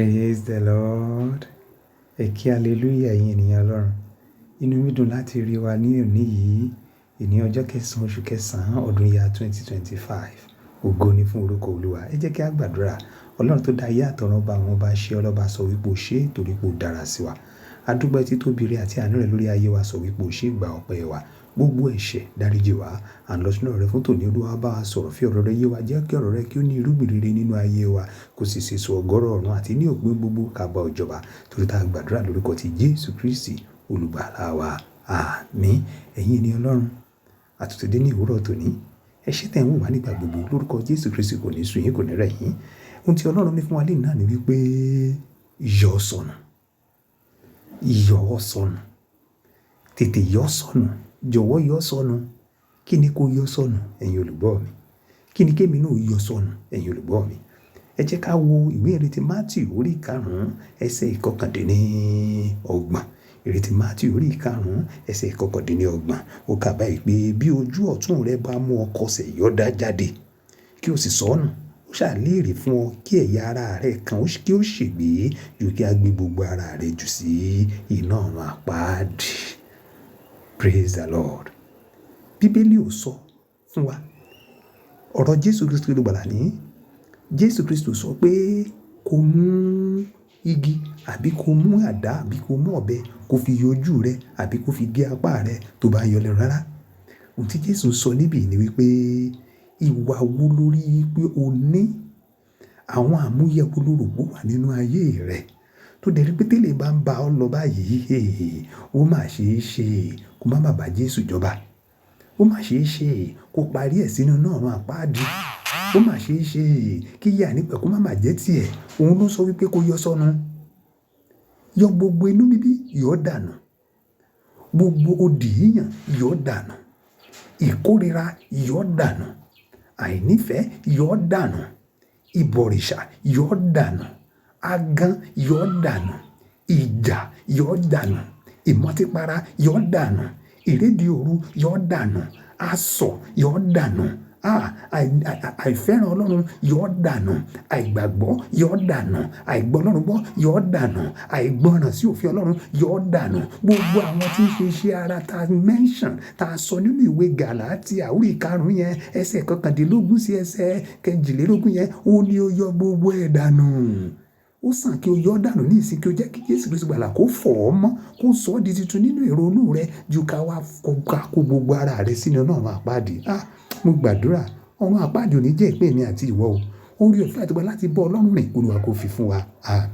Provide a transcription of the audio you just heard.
Praise the Lord. Ẹ kí hallelujah ẹ̀yin ènìyàn Ọlọ́run. Inú mi dùn láti rí wa ní òní yìí, ìní ọjọ́ kẹsàn-án oṣù kẹsàn-án ọdún yá 2025. Ògo ni fún orúkọ Olúwa. Ẹ jẹ́ kí a gbàdúrà. Ọlọ́run tó dá ayé àtọ̀run ọba àwọn ọba ṣe ọlọ́ba sọ wípé ó ṣe torí pé ó dára sí wa. A dúpẹ́ títóbi rẹ̀ àti àánú rẹ̀ lórí ayé wa sọ wípé ó ṣe gba ọpẹ́ wa. Gbogbo ẹ̀ṣẹ̀ dáríjì wá. À ń lọ sínú ọ̀rọ̀ rẹ fún tòní Olúwa bá wa sọ̀rọ̀ fi ọ̀rọ̀ rẹ yé wa jẹ́ kí ọ̀rọ̀ rẹ kí ó ní irúgbìn rere nínú ayé wa kó sì sèso ọ̀gọ̀rọ̀ ọ̀run àti ní òpin gbogbo kàbà òjọba torí tá a gbàdúrà lórúkọ ti Jésù Kristi olùgbàlà wa. Àmín. Ẹ̀yin ènìyàn Ọlọ́run, àtúntò dé ní òwúrọ̀ tòní. Ẹ ṣé tẹ́ ń wò wá nígbà gbogbo lórúkọ Jésù Kristi kò ní sú yín kò ní rẹ̀ yín. Ohun tí Ọlọ́run ní fún wa lẹ́yìn náà ni wípé yọ sọnù. Yọ sọnù. Tètè yọ sọnù. Jọ̀wọ́ yọ sọnù. Kí ni kó yọ sọnù ẹ̀yin olùgbọ́ mi? Kí ni kémi náà yọ sọnù ẹ̀yin olùgbọ́ mi? Ẹ jẹ́ ká wo ìwé ìrètí Mátíù orí 5 ẹsẹ̀ 29. Ìrètí Mátíù orí 5 ẹsẹ̀ 29. Ó kà báyìí pé bí ojú ọ̀tún rẹ bá mú ọ kọsẹ̀ yọ̀dá jáde kí o sì sọnù, ó ṣàlérí fún ọ kí ẹ̀yà ara rẹ kan kí ó ṣègbé ju kí a gbé gbogbo ara rẹ jù sí iná ọ̀run àpáàdì. Praise the Lord. Bíbélì ò sọ fún wa. Ọ̀rọ̀ Jésù Kristi olùgbàlà ní Jésù Kristi sọ pé kó mú igi àbí kó mú àdá àbí kó mú ọ̀bẹ kó fi yọ ojú rẹ àbí kó fi gé apá rẹ tó bá yọ lẹ́nu rárá. Ohun tí Jésù sọ níbí ni wípé ìwà wo lórí pé o ní àwọn àmúyẹ wo ló rò pé wà nínú ayé rẹ tó dẹ̀ rí pé tẹ́lẹ̀ bá ń bá ọ lọ báyìí ó mà ṣe é ṣe kó má bàbá Jésù jọba. Ó mà ṣe é ṣe kó parí ẹ̀ sínú náà ọ̀run àpáàdì. Ó mà ṣe é ṣe kí ìyà nípẹ̀ kó má jẹ́ tiẹ̀. Òun ló sọ wípé kó yọ sọnù. Yọ gbogbo inú bíbí yọ dànù. Gbogbo òdì yíyàn yọ dànù. Ìkórira yọ dànù. Àìnífẹ̀ẹ́ yọ dànù. Ìbọ̀rìṣà yọ dànù. Agán yọ dànù. Ìjà yọ dànù. Ìmọtípara yọ dànù. Ìrédìí òru yọ dànù. Asọ̀ yọ dànù. Àìfẹ́ràn Ọlọ́run yọ dànù. Àìgbàgbọ́ yọ dànù. Àìgbọ́ Ọlọ́run gbọ́ yọ dànù. Àìgbọràn sí òfin Ọlọ́run yọ dànù. Gbogbo àwọn tí ń ṣe iṣẹ́ ara ta mention ta sọ nínú ìwé Gálátíà orí 5 yẹn ẹsẹ̀ 19 sí ẹsẹ̀ 22 yẹn ó ní ó yọ gbogbo ẹ̀ dànù. Ó sàn kí o yọ dànù ní ìsìn kí o jẹ́ kí Jésù Kristi gbàlà kó fọ̀ ọ́ mọ́ kó sọ ọ́ di tuntun nínú ìrònú rẹ ju ká wá kó gbogbo ara rẹ sínú náà ọ̀run àpáàdì. Mo gbàdúrà ọ̀run àpáàdì ò ní jẹ́ ìpín mi àti ìwọ o. Oore ọ̀fẹ́ àti ìgbàlà láti bọ́ Ọlọ́run rìn Olúwa kó fi fún wa.